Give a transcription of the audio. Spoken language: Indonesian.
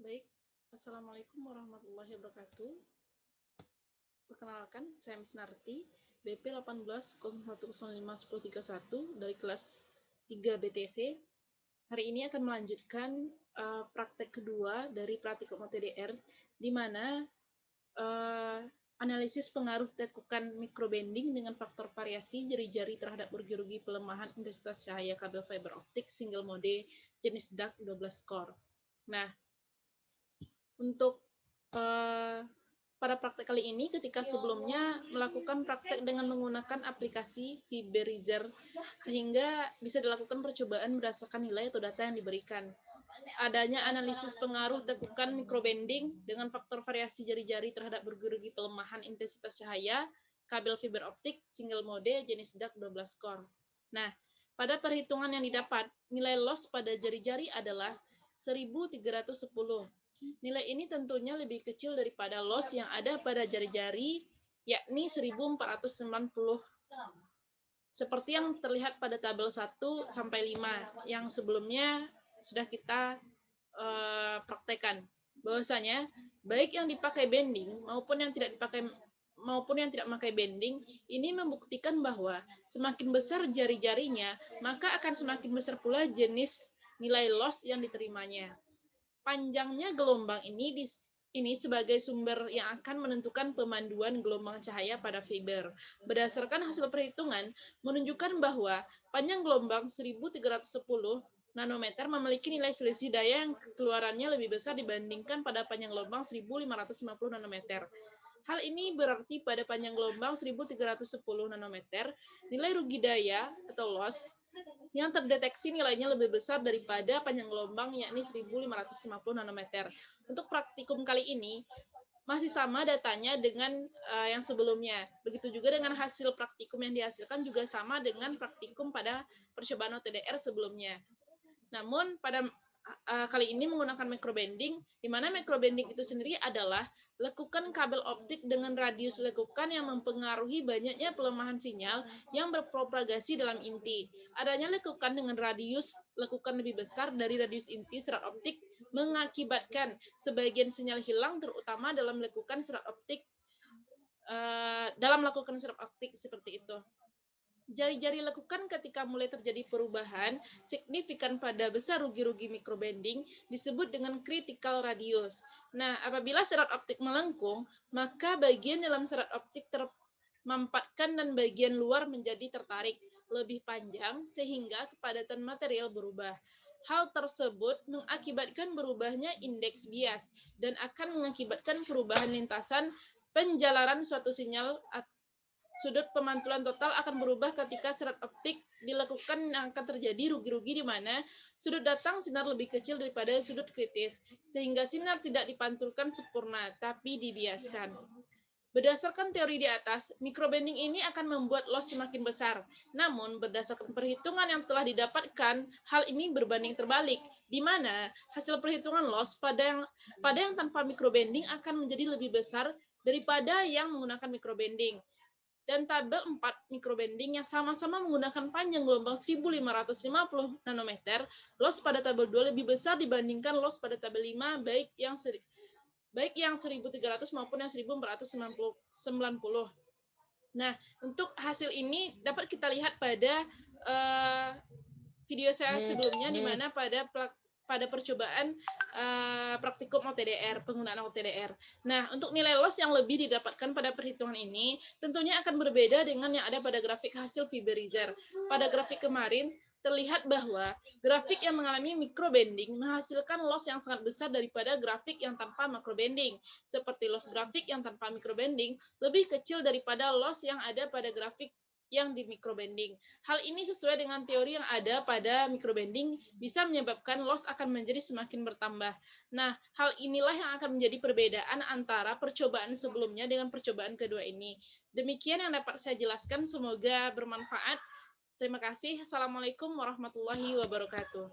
Baik, Assalamualaikum warahmatullahi wabarakatuh. Perkenalkan, saya Miss Narti, BP 1801051031 dari kelas 3 BTC. Hari ini akan melanjutkan praktek kedua dari praktikum OTDR, di mana analisis pengaruh tekukan microbending dengan faktor variasi jari-jari terhadap rugi-rugi pelemahan intensitas cahaya kabel fiber optik single mode jenis DAC 12 core. Nah, untuk pada praktek kali ini, ketika sebelumnya melakukan praktek dengan menggunakan aplikasi Fiberizer, sehingga bisa dilakukan percobaan berdasarkan nilai atau data yang diberikan. Adanya analisis pengaruh tekukan microbending dengan faktor variasi jari-jari terhadap rugi-rugi pelemahan intensitas cahaya kabel fiber optik single mode jenis DAC 12 core. Nah, pada perhitungan yang didapat, nilai loss pada jari-jari adalah 1310. Nilai ini tentunya lebih kecil daripada loss yang ada pada jari-jari, yakni 1490. Seperti yang terlihat pada tabel 1 sampai 5 yang sebelumnya sudah kita praktekkan. Bahwasanya baik yang dipakai bending maupun yang tidak memakai bending, ini membuktikan bahwa semakin besar jari-jarinya, maka akan semakin besar pula jenis nilai loss yang diterimanya. Panjangnya gelombang ini sebagai sumber yang akan menentukan pemanduan gelombang cahaya pada fiber. Berdasarkan hasil perhitungan, menunjukkan bahwa panjang gelombang 1310 nanometer memiliki nilai selisih daya yang keluarannya lebih besar dibandingkan pada panjang gelombang 1550 nanometer. Hal ini berarti pada panjang gelombang 1310 nanometer, nilai rugi daya atau loss yang terdeteksi nilainya lebih besar daripada panjang gelombang, yakni 1550 nanometer. Untuk praktikum kali ini, masih sama datanya dengan yang sebelumnya. Begitu juga dengan hasil praktikum yang dihasilkan juga sama dengan praktikum pada percobaan OTDR sebelumnya. Namun, pada kali ini menggunakan microbending, di mana microbending itu sendiri adalah lekukan kabel optik dengan radius lekukan yang mempengaruhi banyaknya pelemahan sinyal yang berpropagasi dalam inti. Adanya lekukan dengan radius lekukan lebih besar dari radius inti serat optik mengakibatkan sebagian sinyal hilang, terutama dalam lekukan serat optik seperti itu. Jari-jari lekukan ketika mulai terjadi perubahan signifikan pada besar rugi-rugi microbending disebut dengan critical radius. Nah, apabila serat optik melengkung, maka bagian dalam serat optik termampatkan dan bagian luar menjadi tertarik lebih panjang sehingga kepadatan material berubah. Hal tersebut mengakibatkan berubahnya indeks bias dan akan mengakibatkan perubahan lintasan penjalaran suatu sinyal. Sudut pemantulan total akan berubah ketika serat optik dilekukan, akan terjadi rugi-rugi di mana sudut datang sinar lebih kecil daripada sudut kritis, sehingga sinar tidak dipantulkan sempurna, tapi dibiaskan. Berdasarkan teori di atas, microbending ini akan membuat loss semakin besar. Namun, berdasarkan perhitungan yang telah didapatkan, hal ini berbanding terbalik, di mana hasil perhitungan loss pada yang tanpa microbending akan menjadi lebih besar daripada yang menggunakan microbending. Dan tabel 4 microbending yang sama-sama menggunakan panjang gelombang 1550 nanometer, loss pada tabel 2 lebih besar dibandingkan loss pada tabel 5, baik yang 1300 maupun yang 1490. Nah, untuk hasil ini dapat kita lihat pada video saya sebelumnya, di mana pada percobaan praktikum OTDR, penggunaan OTDR. Nah, untuk nilai loss yang lebih didapatkan pada perhitungan ini tentunya akan berbeda dengan yang ada pada grafik hasil Fiberizer. Pada grafik kemarin terlihat bahwa grafik yang mengalami microbending menghasilkan loss yang sangat besar daripada grafik yang tanpa microbending. Seperti loss grafik yang tanpa microbending lebih kecil daripada loss yang ada pada grafik yang di microbending. Hal ini sesuai dengan teori yang ada pada microbending bisa menyebabkan loss akan menjadi semakin bertambah. Nah, hal inilah yang akan menjadi perbedaan antara percobaan sebelumnya dengan percobaan kedua ini. Demikian yang dapat saya jelaskan, semoga bermanfaat. Terima kasih. Assalamualaikum warahmatullahi wabarakatuh.